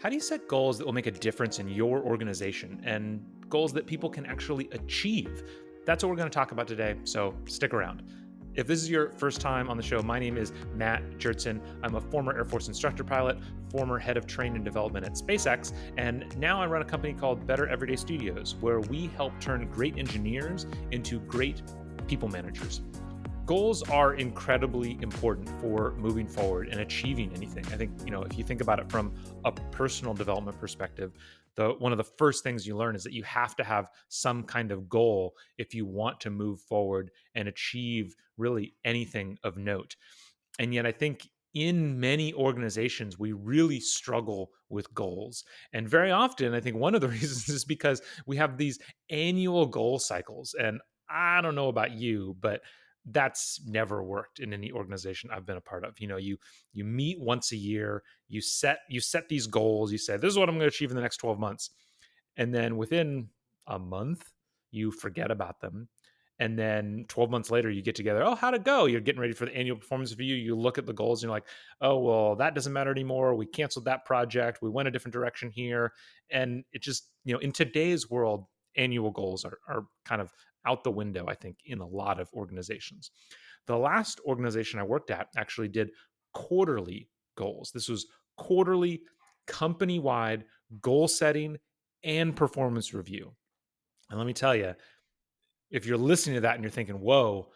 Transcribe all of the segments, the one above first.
How do you set goals that will make a difference in your organization and goals that people can actually achieve? That's what we're going to talk about today, so stick around. If this is your first time on the show, my name is Matt Jertson. I'm a former Air Force instructor pilot, former head of training and development at SpaceX, and now I run a company called Better Everyday Studios, where we help turn great engineers into great people managers. Goals are incredibly important for moving forward and achieving anything. I think, if you think about it from a personal development perspective, the one of the first things you learn is that you have to have some kind of goal if you want to move forward and achieve really anything of note. And yet I think in many organizations we really struggle with goals. And very often I think one of the reasons is because we have these annual goal cycles. And I don't know about you, but that's never worked in any organization I've been a part of. You meet once a year, you set these goals, you say this is what I'm going to achieve in the next 12 months. And then within a month, you forget about them. And then 12 months later, you get together. Oh, how'd it go? You're getting ready for the annual performance review. You look at the goals and you're like, oh, well, that doesn't matter anymore. We canceled that project. We went a different direction here. And it just, in today's world, annual goals are kind of out the window, I think, in a lot of organizations. The last organization I worked at actually did quarterly goals. This was quarterly company wide goal setting and performance review. And let me tell you, if you're listening to that and you're thinking, whoa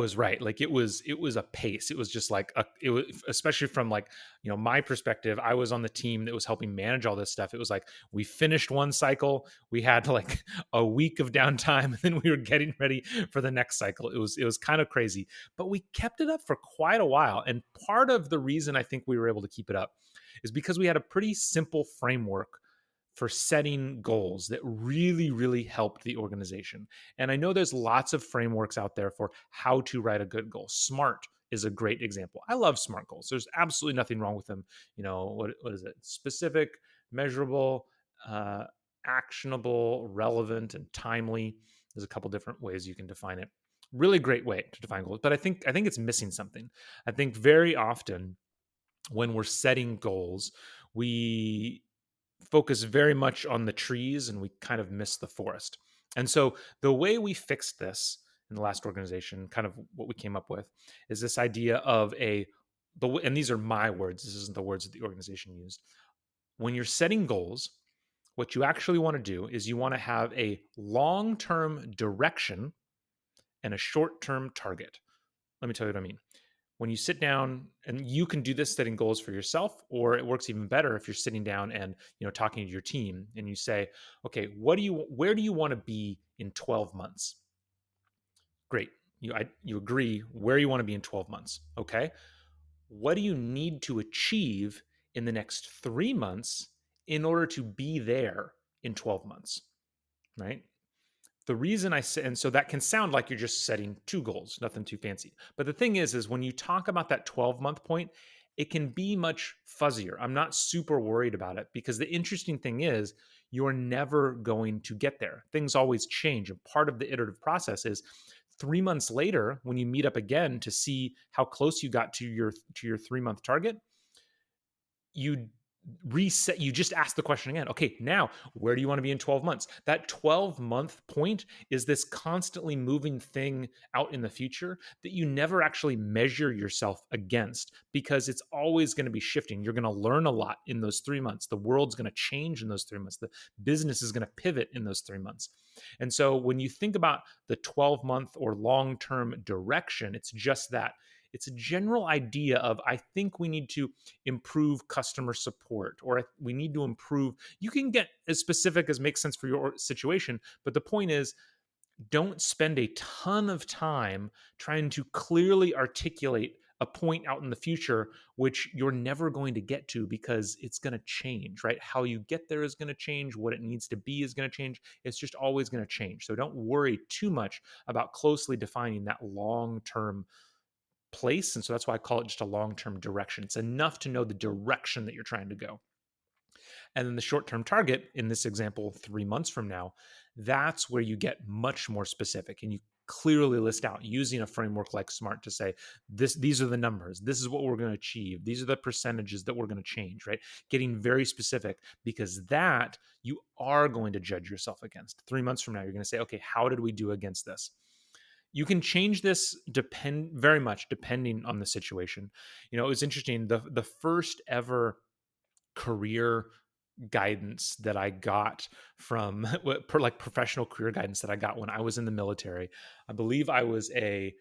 is right. Like it was a pace. It was just like it was, especially from like, my perspective, I was on the team that was helping manage all this stuff. It was like we finished one cycle, we had like a week of downtime, and then we were getting ready for the next cycle. It was kind of crazy, but we kept it up for quite a while. And part of the reason I think we were able to keep it up is because we had a pretty simple framework for setting goals that really, really helped the organization. And I know there's lots of frameworks out there for how to write a good goal. SMART is a great example. I love SMART goals. There's absolutely nothing wrong with them. What is it? Specific, measurable, uh, actionable, relevant, and timely. There's a couple different ways you can define it. Really great way to define goals. But I think it's missing something. I think very often when we're setting goals, we focus very much on the trees and we kind of miss the forest. And so the way we fixed this in the last organization, kind of what we came up with, is this idea of and these are my words, this isn't the words that the organization used. When you're setting goals, what you actually want to do is you want to have a long-term direction and a short-term target. Let me tell you what I mean. When you sit down, and you can do this setting goals for yourself, or it works even better if you're sitting down and talking to your team and you say, okay, where do you want to be in 12 months? Great. You agree where you want to be in 12 months. Okay. What do you need to achieve in the next 3 months in order to be there in 12 months? Right. The reason I say, and so that can sound like you're just setting two goals, nothing too fancy. But the thing is when you talk about that 12-month point, it can be much fuzzier. I'm not super worried about it because the interesting thing is you're never going to get there. Things always change. And part of the iterative process is 3 months later, when you meet up again to see how close you got to your 3 month target, you reset, you just ask the question again. Okay, now where do you want to be in 12 months? That 12-month point is this constantly moving thing out in the future that you never actually measure yourself against because it's always going to be shifting. You're going to learn a lot in those 3 months. The world's going to change in those 3 months. The business is going to pivot in those 3 months. And so when you think about the 12-month or long-term direction, it's just that. It's a general idea of, I think we need to improve customer support, or we need to improve. You can get as specific as makes sense for your situation, but the point is, don't spend a ton of time trying to clearly articulate a point out in the future, which you're never going to get to because it's going to change, right? How you get there is going to change. What it needs to be is going to change. It's just always going to change. So don't worry too much about closely defining that long term place. And so that's why I call it just a long term direction. It's enough to know the direction that you're trying to go. And then the short term target, in this example, 3 months from now, that's where you get much more specific and you clearly list out using a framework like SMART to say, these are the numbers, this is what we're going to achieve, these are the percentages that we're going to change, right? Getting very specific, because that you are going to judge yourself against. 3 months from now, you're going to say, okay, how did we do against this? You can change this very much depending on the situation. It was interesting. The first ever career guidance that I got from like professional career guidance that I got when I was in the military. I believe I was a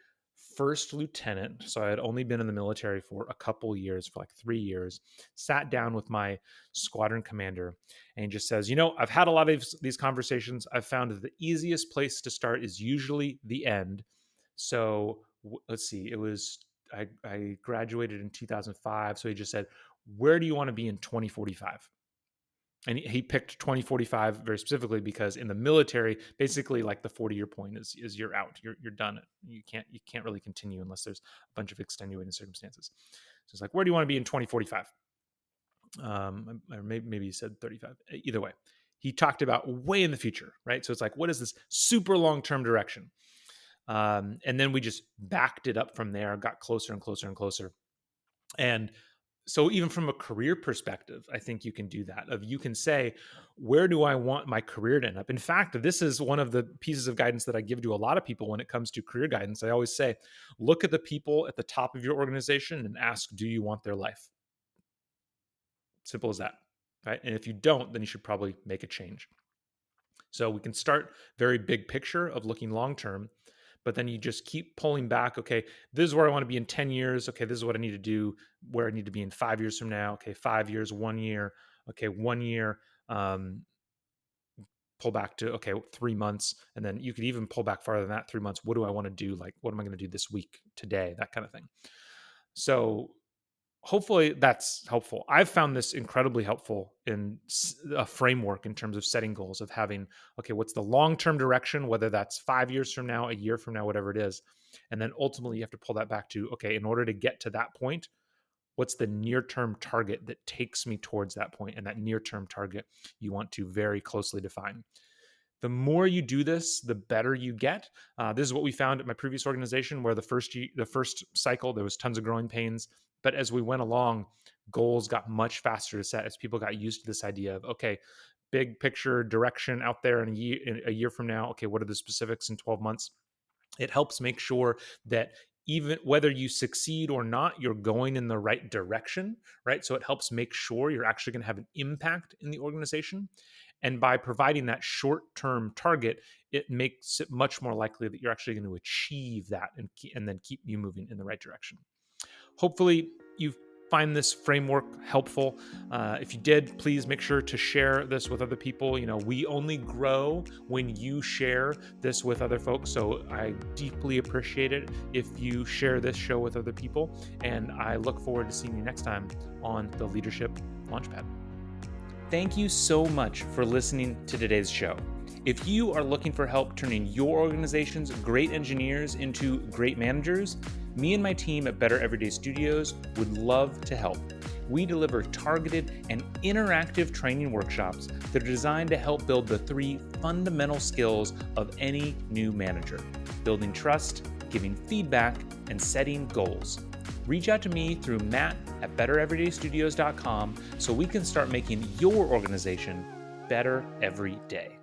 first lieutenant. So I had only been in the military for a couple years, for like 3 years, sat down with my squadron commander and he just says, I've had a lot of these conversations. I've found that the easiest place to start is usually the end. So let's see, I graduated in 2005. So he just said, where do you want to be in 2045? And he picked 2045 very specifically because in the military, basically like the 40-year point is you're out, you're done. You can't really continue unless there's a bunch of extenuating circumstances. So it's like, where do you want to be in 2045? Or maybe he said 35. Either way, he talked about way in the future, right? So it's like, what is this super long-term direction? And then we just backed it up from there, got closer and closer and closer. And so even from a career perspective, I think you can do that. You can say, where do I want my career to end up? In fact, this is one of the pieces of guidance that I give to a lot of people when it comes to career guidance. I always say, look at the people at the top of your organization and ask, do you want their life? Simple as that, right? And if you don't, then you should probably make a change. So we can start very big picture of looking long-term, but then you just keep pulling back. Okay, this is where I want to be in 10 years. Okay, this is what I need to do, where I need to be in 5 years from now. Okay, 5 years, 1 year. Okay, 1 year. Pull back to, 3 months. And then you could even pull back farther than that, 3 months. What do I want to do? Like, what am I going to do this week, today, that kind of thing. So hopefully that's helpful. I've found this incredibly helpful in a framework in terms of setting goals, of having, okay, what's the long-term direction, whether that's 5 years from now, a year from now, whatever it is. And then ultimately you have to pull that back to, okay, in order to get to that point, what's the near-term target that takes me towards that point? And that near-term target you want to very closely define. The more you do this, the better you get. This is what we found at my previous organization, where the first cycle, there was tons of growing pains. But as we went along, goals got much faster to set as people got used to this idea of, okay, big picture direction out there in a year from now. Okay, what are the specifics in 12 months? It helps make sure that even whether you succeed or not, you're going in the right direction, right? So it helps make sure you're actually going to have an impact in the organization. And by providing that short-term target, it makes it much more likely that you're actually going to achieve that and then keep you moving in the right direction. Hopefully you find this framework helpful. If you did, please make sure to share this with other people. We only grow when you share this with other folks. So I deeply appreciate it if you share this show with other people. And I look forward to seeing you next time on the Leadership Launchpad. Thank you so much for listening to today's show. If you are looking for help turning your organization's great engineers into great managers, me and my team at Better Everyday Studios would love to help. We deliver targeted and interactive training workshops that are designed to help build the 3 fundamental skills of any new manager: building trust, giving feedback, and setting goals. Reach out to me through matt@bettereverydaystudios.com so we can start making your organization better every day.